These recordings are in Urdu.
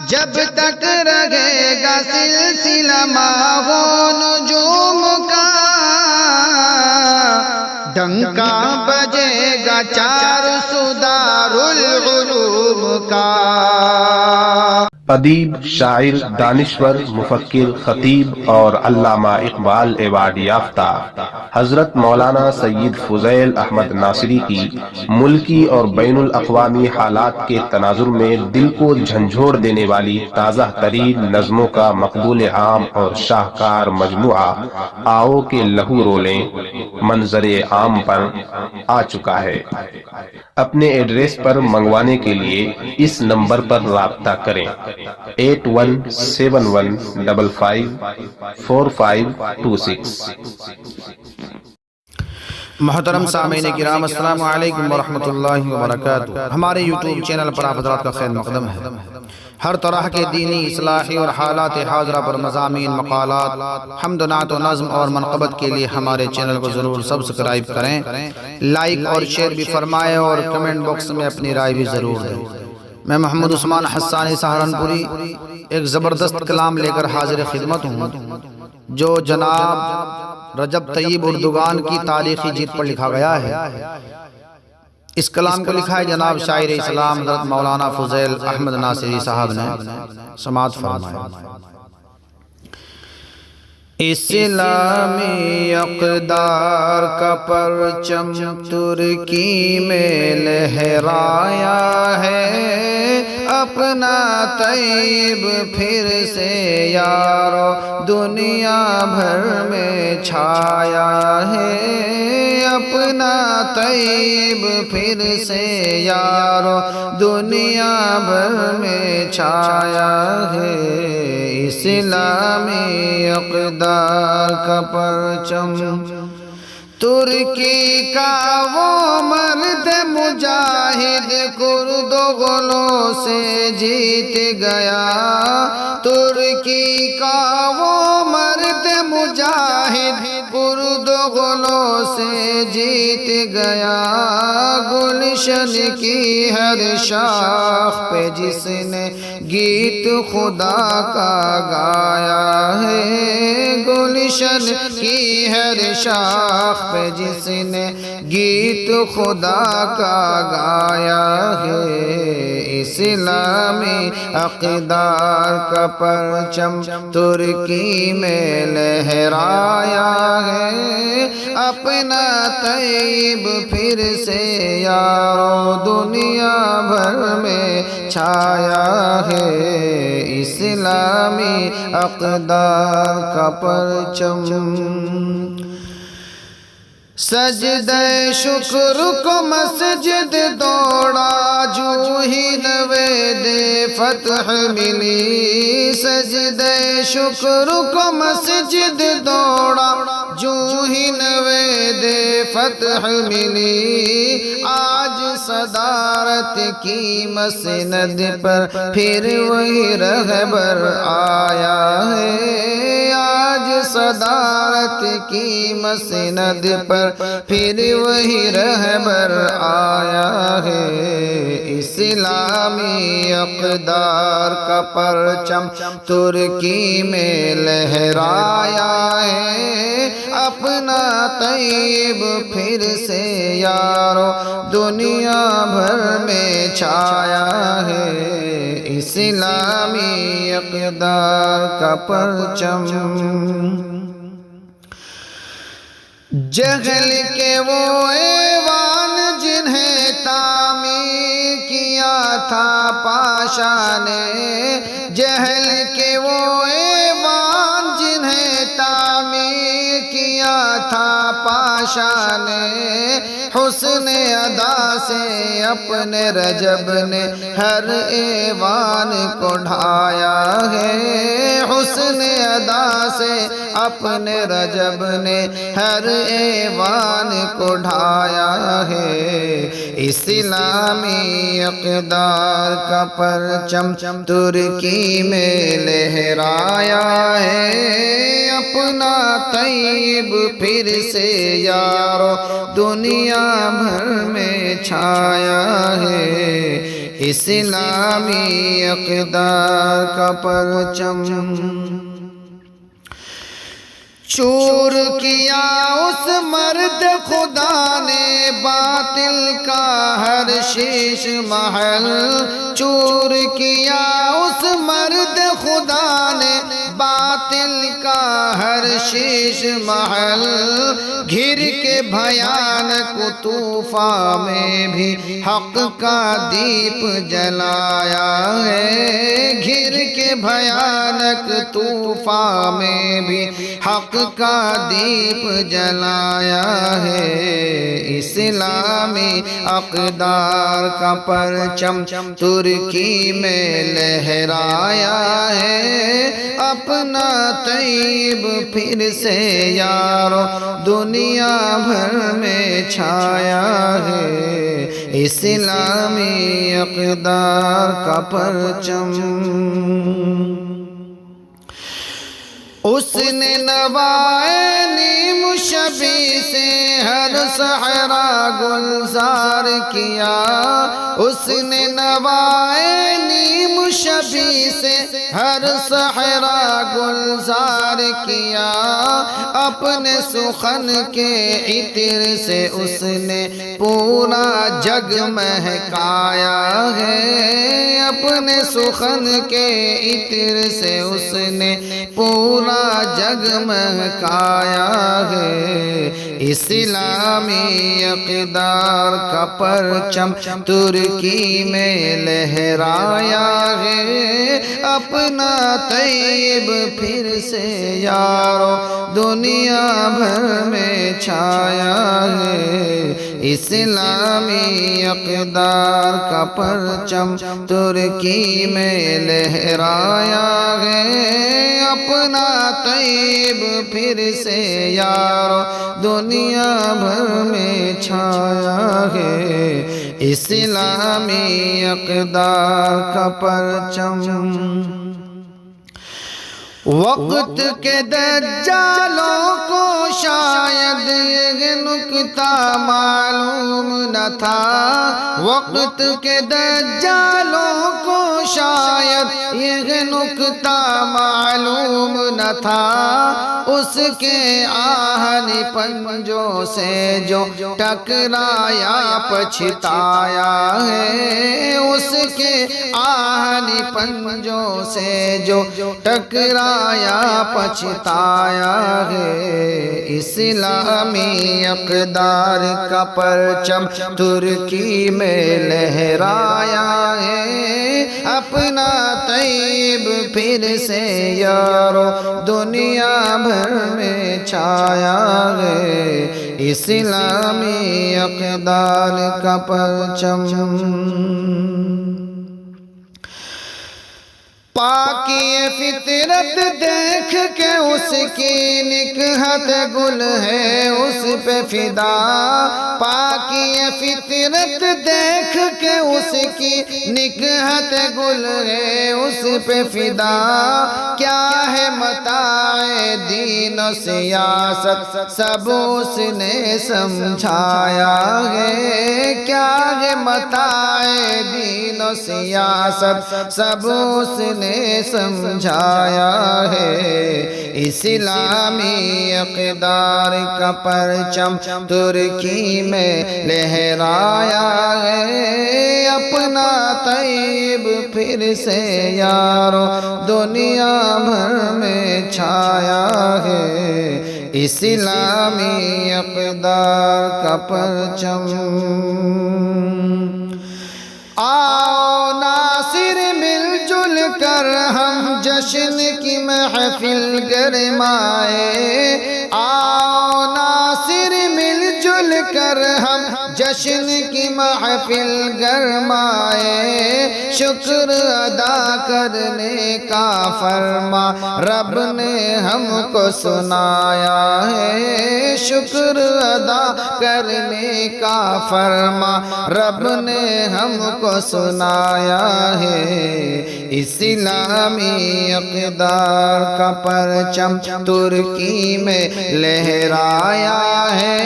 جب تک رہے گا سلسلہ ماہو نجوم کا، ڈنکا بجے گا چار سدار العلوم کا۔ ادیب، شاعر، دانشور، مفکر، خطیب اور علامہ اقبال ایوارڈ یافتہ حضرت مولانا سید فضیل احمد ناصری کی ملکی اور بین الاقوامی حالات کے تناظر میں دل کو جھنجھوڑ دینے والی تازہ ترین نظموں کا مقبول عام اور شاہکار مجموعہ آؤ کے لہو رولیں منظر عام پر آ چکا ہے۔ اپنے ایڈریس پر منگوانے کے لیے اس نمبر پر رابطہ کریں 8171554526۔ محترم سامعین کرام، السلام علیکم ورحمۃ اللہ وبرکاتہ۔ ہمارے یوٹیوب چینل پر آپ حضرات کا خیر مقدم ہے۔ ہر طرح کے دینی، اصلاحی اور حالات حاضرہ پر مضامین، مقالات، حمد و نعت و نظم اور منقبت کے لیے ہمارے چینل کو ضرور سبسکرائب کریں، لائک اور شیئر بھی فرمائیں اور کمنٹ باکس میں اپنی رائے بھی ضرور دیں۔ میں محمد عثمان حسانی سہارنپوری ایک زبردست کلام لے کر حاضر خدمت ہوں، جو جناب رجب طیب اردگان کی تاریخی جیت پر لکھا گیا ہے۔ اس کلام کو لکھا ہے جناب شاعر اسلام حضرت مولانا فضیل احمد ناصری صاحب نے۔ سماعت فرمائیں۔ اسلامی اقدار کا پرچم ترکی میں لہرایا ہے، اپنا طیب پھر سے یارو دنیا بھر میں چھایا ہے، اپنا طیب پھر سے یارو دنیا بھر میں چھایا ہے۔ اسلامی اقدار کا پرچم ترکی کا وہ مرد مجاہد کرد و غلوں سے جیت گیا، ترکی کا وہ مرد مجاہد کرد و غلوں سے جیت گیا، گلشن کی ہر شاخ پہ جس نے گیت خدا کا گایا ہے، گلشن کی ہر شاخ پہ جس نے گیت خدا کا گایا ہے۔ اسلامی اقدار کا پرچم ترکی میں لہرایا ہے، اپنا طیب پھر سے یارو دنیا بھر میں چھایا ہے۔ اسلامی اقدار کا پرچم سجدہ شکر کو مسجد دوڑا، جو ہی نوید فتح ملی، سجدہ شکر کو مسجد دوڑا، جو ہی نوید فتح ملی، آج صدارت کی مسند پر پھر وہی رہبر آیا ہے، آج صدارت کی مسند پر پھر وہی رہبر آیا ہے۔ اسلامی اقدار کا پرچم ترکی میں لہرایا ہے، اپنا طیب پھر سے یارو دنیا بھر میں چھایا ہے۔ اسلامی اقدار کا پرچم جہل کے وہ ایوان جنہیں تعمیر کیا تھا پاشا نے، جہل کے وہ ایوان جنہیں تعمیر کیا تھا پاشا نے، حسن ادا سے اپنے رجب نے ہر ایوان کو ڈھایا ہے، حسن ادا سے اپنے رجب نے ہر ایوان کو ڈھایا ہے۔ اسلامی اقدار کا پرچم ترکی میں لہرایا ہے، اپنا طیب پھر سے یارو دنیا بھر میں چھایا ہے۔ اسلامی اقدار کا پرچم چور کیا اس مرد خدا نے باطل کا ہر شیش محل، چور کیا اس مرد خدا نے باطل کا ہر شیش محل، گھر کے بھیانک طوفان میں بھی حق کا دیپ جلایا ہے، گھر کے بھیانک طوفان میں بھی حق کا دیپ جلایا ہے، اسلامی اقدار کا پرچم ترکی میں لہرایا ہے، اپنا طیب پھر سے یارو دنیا بھر میں چھایا ہے، اسلامی اقدار کا پرچم اس نے نوائے نیم شبی سے ہر صحرا گلزار کیا، اس نے نوائے نیم شبی سے ہر صحرا گلزار کیا، اپنے سخن کے عطر سے اس نے پورا جگ مہکایا ہے، اپنے سخن کے عطر سے اس نے پورا جگ مہکایا ہے، اسلامی اقدار کا پرچم ترکی میں لہرایا ہے، اپنا طیب پھر سے یارو دنیا بھر میں چھایا ہے، اسلامی اقدار کا پرچم ترکی میں لہرایا ہے، اپنا طیب پھر سے یارو دنیا بھر میں چھایا ہے، اسلامی اقدار کا پرچم وقت کے دجالوں کو شاید یہ نکتہ معلوم نہ تھا، وقت کے دجالوں کو شاید یہ نکتہ معلوم نہ تھا، اس کے آہن پنجوں سے جو ٹکرایا پچھتایا ہے، اس کے آہن پنجوں سے جو ٹکرایا پچھتایا ہے، اسلامی اقدار کا پرچم ترکی میں لہرایا ہے، اپنا طیب پھر سے یارو دنیا بھر میں چھایا ہے، اسلامی اقدار کا پرچم پاکی فطرت دیکھ کے اس کی نکہت گل ہے اس پہ فدا، پاکی فطرت دیکھ کے اس کی نکہت گل ہے اس پہ فدا، کیا ہے متاع دین و سیاست سب اس نے سمجھایا ہے، کیا ہے متاع دین و سیاست سب اس نے سمجھایا ہے، اسلامی اقدار کا پرچم ترکی میں لہرایا ہے، اپنا طیب پھر سے یارو دنیا بھر میں چھایا ہے، اسلامی اقدار کا پرچم آؤ ناصر مل جل کر ہم جشن کی محفل گرمائے، آؤ ناصر مل جل کر ہم جشن کی محفل گرمائے، شکر ادا کرنے کا فرما رب نے ہم کو سنایا ہے، شکر ادا کرنے کا فرما رب نے ہم کو سنایا ہے، اسلامی اقدار کا پرچم ترکی میں لہرایا ہے،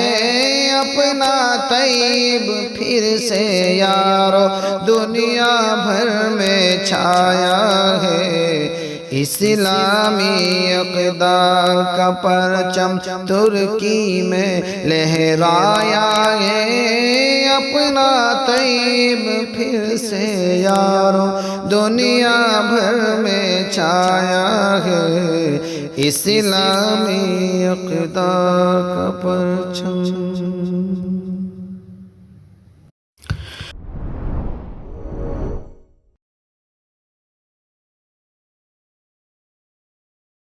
اپنا طیب طیب پھر سے یارو دنیا بھر میں چھایا ہے اسلامی اقدار کا پرچم ترکی میں لہرایا ہے اپنا طیب پھر سے یارو دنیا بھر میں چھایا ہے اسلامی اقدار کا پرچم